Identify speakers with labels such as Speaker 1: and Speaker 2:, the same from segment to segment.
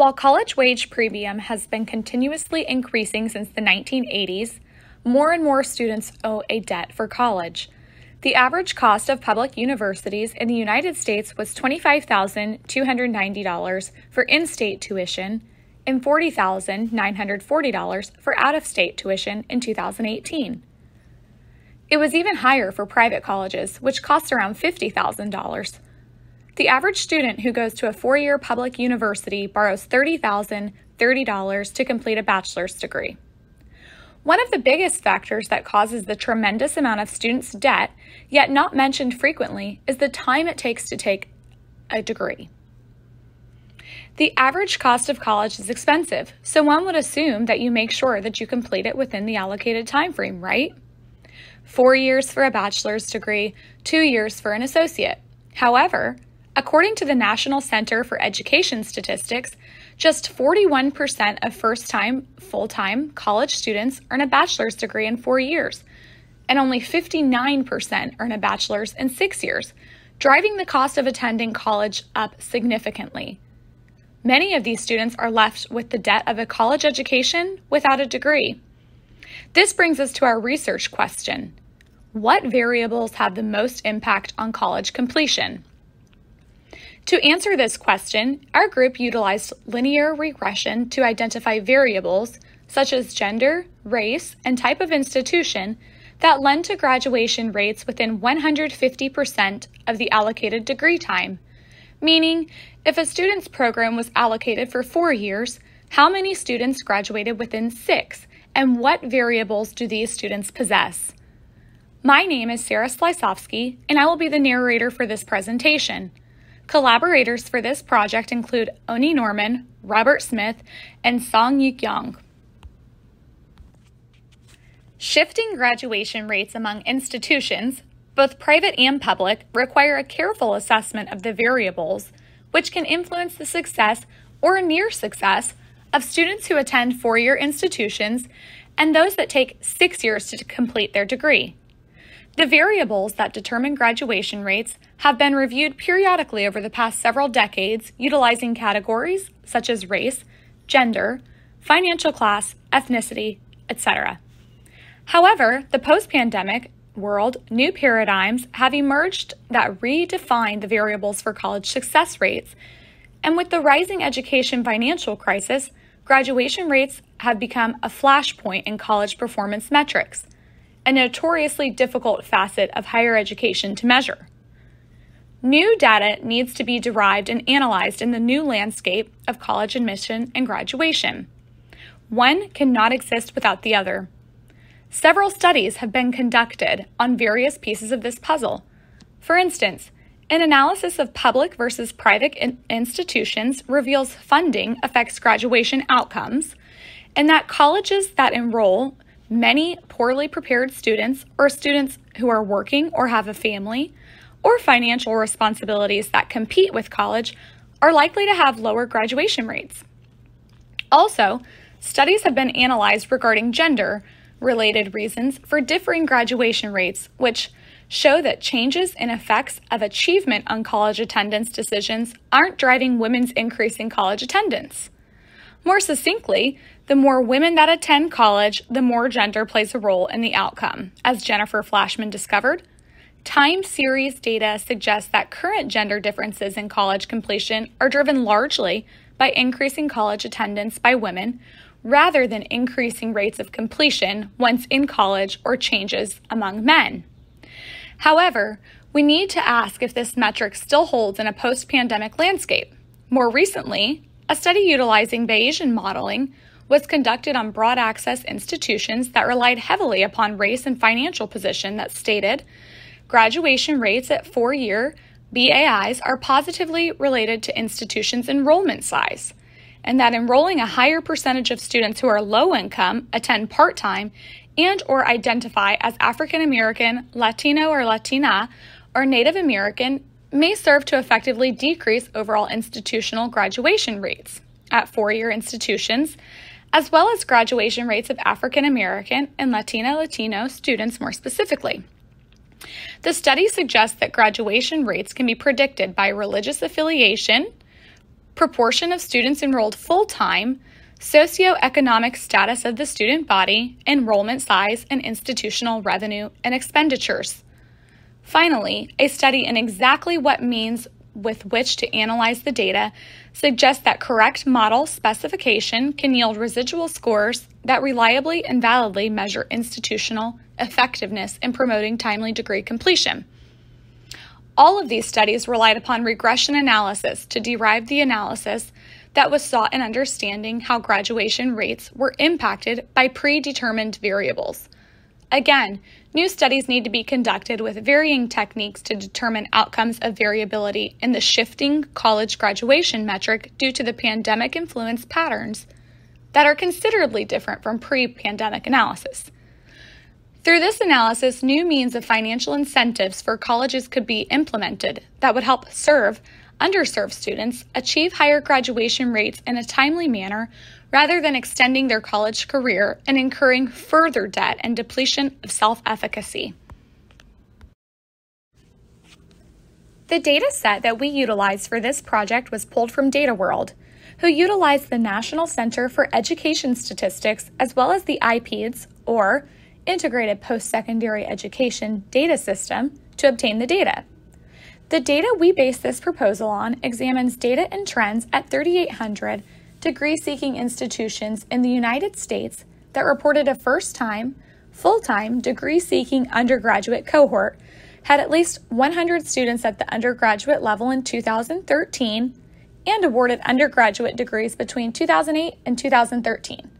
Speaker 1: While college wage premium has been continuously increasing since the 1980s, more and more students owe a debt for college. The average cost of public universities in the United States was $25,290 for in-state tuition and $40,940 for out-of-state tuition in 2018. It was even higher for private colleges, which cost around $50,000. The average student who goes to a four-year public university borrows $30,030 to complete a bachelor's degree. One of the biggest factors that causes the tremendous amount of students' debt, yet not mentioned frequently, is the time it takes to take a degree. The average cost of college is expensive, so one would assume that you make sure that you complete it within the allocated time frame, right? 4 years for a bachelor's degree, 2 years for an associate. However, according to the National Center for Education Statistics, just 41% of first-time, full-time college students earn a bachelor's degree in 4 years, and only 59% earn a bachelor's in 6 years, driving the cost of attending college up significantly. Many of these students are left with the debt of a college education without a degree. This brings us to our research question. What variables have the most impact on college completion? To answer this question, our group utilized linear regression to identify variables such as gender, race, and type of institution that lend to graduation rates within 150% of the allocated degree time, meaning if a student's program was allocated for 4 years, how many students graduated within 6, and what variables do these students possess? My name is Sarah Slysowski, and I will be the narrator for this presentation. Collaborators for this project include Oni Norman, Robert Smith, and Song-Yik Young. Shifting graduation rates among institutions, both private and public, require a careful assessment of the variables, which can influence the success or near success of students who attend four-year institutions and those that take 6 years to complete their degree. The variables that determine graduation rates have been reviewed periodically over the past several decades utilizing categories such as race, gender, financial class, ethnicity, etc. However, the post-pandemic world, new paradigms have emerged that redefine the variables for college success rates, and with the rising education financial crisis, graduation rates have become a flashpoint in college performance metrics, a notoriously difficult facet of higher education to measure. New data needs to be derived and analyzed in the new landscape of college admission and graduation. One cannot exist without the other. Several studies have been conducted on various pieces of this puzzle. For instance, an analysis of public versus private institutions reveals funding affects graduation outcomes, and that colleges that enroll many poorly prepared students or students who are working or have a family or financial responsibilities that compete with college are likely to have lower graduation rates. Also, studies have been analyzed regarding gender-related reasons for differing graduation rates, which show that changes in effects of achievement on college attendance decisions aren't driving women's increase in college attendance. More succinctly, the more women that attend college, the more gender plays a role in the outcome. As Jennifer Flashman discovered, time series data suggests that current gender differences in college completion are driven largely by increasing college attendance by women rather than increasing rates of completion once in college or changes among men. However, we need to ask if this metric still holds in a post-pandemic landscape. More recently, a study utilizing Bayesian modeling was conducted on broad access institutions that relied heavily upon race and financial position that stated graduation rates at 4-year BAIs are positively related to institutions' enrollment size, and that enrolling a higher percentage of students who are low income, attend part-time, and or identify as African American, Latino or Latina, or Native American may serve to effectively decrease overall institutional graduation rates at 4-year institutions, as well as graduation rates of African American and Latino students more specifically. The study suggests that graduation rates can be predicted by religious affiliation, proportion of students enrolled full-time, socioeconomic status of the student body, enrollment size, and institutional revenue and expenditures. Finally, a study in exactly what means with which to analyze the data suggests that correct model specification can yield residual scores that reliably and validly measure institutional effectiveness in promoting timely degree completion. All of these studies relied upon regression analysis to derive the analysis that was sought in understanding how graduation rates were impacted by predetermined variables. Again, new studies need to be conducted with varying techniques to determine outcomes of variability in the shifting college graduation metric due to the pandemic-influenced patterns that are considerably different from pre-pandemic analysis. Through this analysis, new means of financial incentives for colleges could be implemented that would help serve underserved students achieve higher graduation rates in a timely manner rather than extending their college career and incurring further debt and depletion of self-efficacy. The data set that we utilized for this project was pulled from DataWorld, who utilized the National Center for Education Statistics as well as the IPEDS, or Integrated Post-Secondary Education Data System, to obtain the data. The data we base this proposal on examines data and trends at 3,800 degree-seeking institutions in the United States that reported a first-time, full-time degree-seeking undergraduate cohort had at least 100 students at the undergraduate level in 2013 and awarded undergraduate degrees between 2008 and 2013.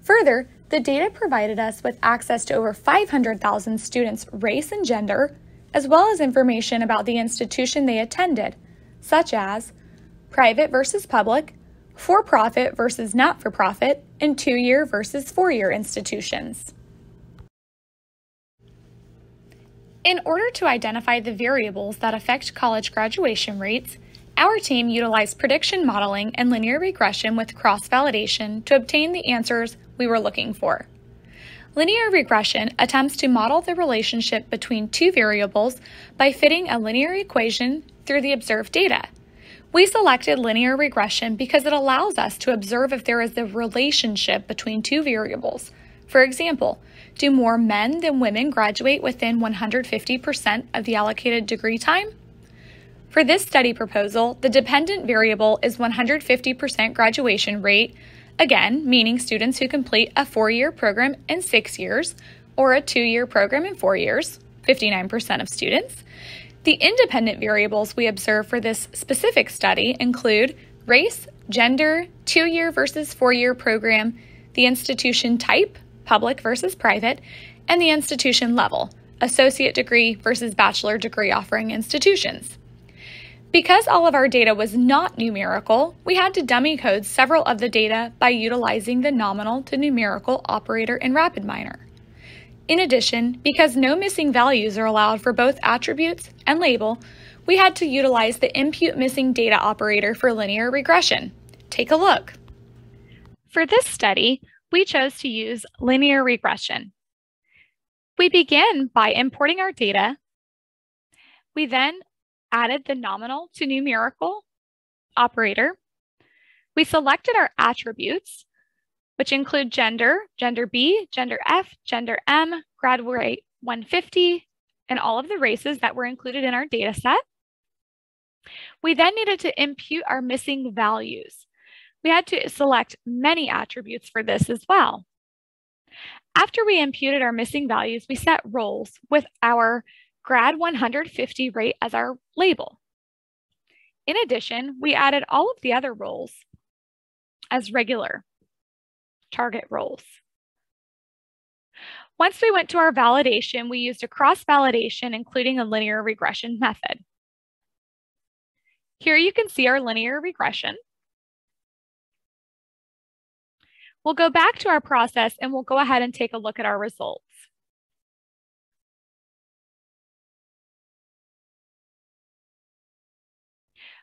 Speaker 1: Further, the data provided us with access to over 500,000 students' race and gender, as well as information about the institution they attended, such as private versus public, for-profit versus not-for-profit, and 2-year versus 4-year institutions. In order to identify the variables that affect college graduation rates, our team utilized prediction modeling and linear regression with cross-validation to obtain the answers we were looking for. Linear regression attempts to model the relationship between two variables by fitting a linear equation through the observed data. We selected linear regression because it allows us to observe if there is a relationship between two variables. For example, do more men than women graduate within 150% of the allocated degree time? For this study proposal, the dependent variable is 150% graduation rate, again, meaning students who complete a 4-year program in 6 years or a 2-year program in 4 years, 59% of students. The independent variables we observe for this specific study include race, gender, 2-year versus 4-year program, the institution type, public versus private, and the institution level, associate degree versus bachelor degree offering institutions. Because all of our data was not numerical, we had to dummy code several of the data by utilizing the nominal to numerical operator in RapidMiner. In addition, because no missing values are allowed for both attributes and label, we had to utilize the impute missing data operator for linear regression. Take a look. For this study, we chose to use linear regression. We begin by importing our data. We then added the nominal to numerical operator. We selected our attributes, which include gender, gender B, gender F, gender M, grad rate 150, and all of the races that were included in our data set. We then needed to impute our missing values. We had to select many attributes for this as well. After we imputed our missing values, we set roles with our grad 150 rate as our label. In addition, we added all of the other roles as regular target roles. Once we went to our validation, we used a cross-validation, including a linear regression method. Here you can see our linear regression. We'll go back to our process and we'll go ahead and take a look at our results.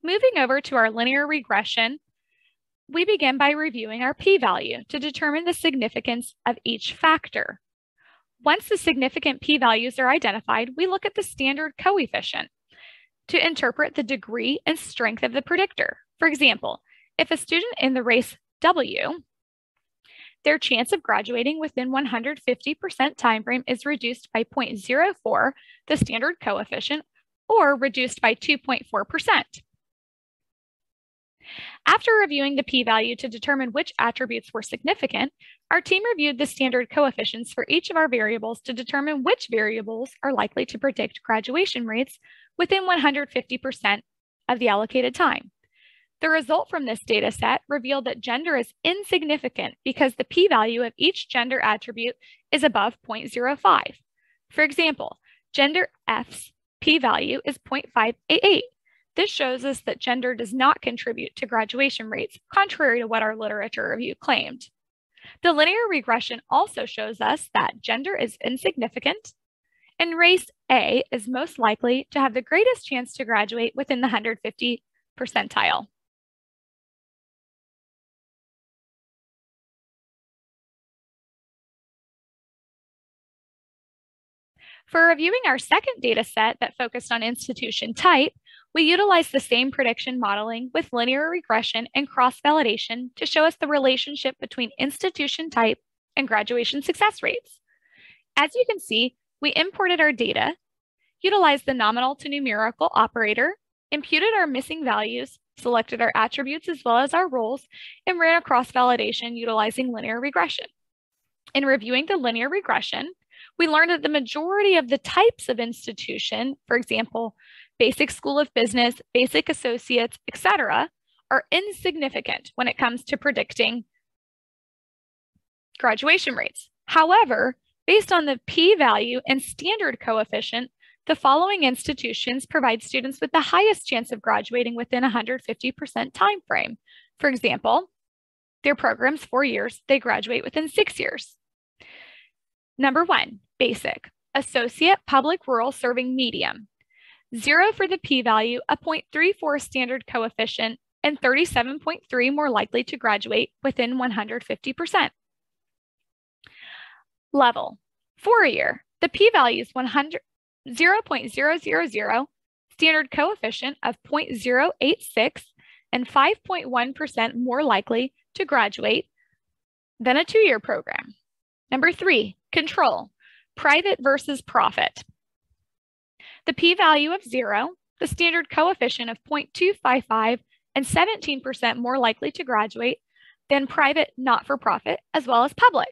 Speaker 1: Moving over to our linear regression, we begin by reviewing our p-value to determine the significance of each factor. Once the significant p-values are identified, we look at the standard coefficient to interpret the degree and strength of the predictor. For example, if a student in the race W, their chance of graduating within 150% time frame is reduced by 0.04, the standard coefficient, or reduced by 2.4%. After reviewing the p-value to determine which attributes were significant, our team reviewed the standard coefficients for each of our variables to determine which variables are likely to predict graduation rates within 150% of the allocated time. The result from this data set revealed that gender is insignificant because the p-value of each gender attribute is above 0.05. For example, gender F's p-value is 0.588. This shows us that gender does not contribute to graduation rates, contrary to what our literature review claimed. The linear regression also shows us that gender is insignificant, and race A is most likely to have the greatest chance to graduate within the 150 percentile. For reviewing our second data set that focused on institution type, we utilized the same prediction modeling with linear regression and cross-validation to show us the relationship between institution type and graduation success rates. As you can see, we imported our data, utilized the nominal to numerical operator, imputed our missing values, selected our attributes as well as our roles, and ran a cross-validation utilizing linear regression. In reviewing the linear regression, we learned that the majority of the types of institution, for example, basic school of business, basic associates, etc., are insignificant when it comes to predicting graduation rates. However, based on the p-value and standard coefficient, the following institutions provide students with the highest chance of graduating within 150% time frame. For example, their program's 4 years, they graduate within 6 years. Number 1, basic, associate, public, rural, serving, medium. 0 for the p-value, a 0.34 standard coefficient, and 37.3 more likely to graduate within 150%. Level, 4-year, the p-value is 0.000, standard coefficient of 0.086, and 5.1% more likely to graduate than a 2-year program. Number 3, control, private versus profit. The p-value of 0, the standard coefficient of 0.255, and 17% more likely to graduate than private not-for-profit as well as public.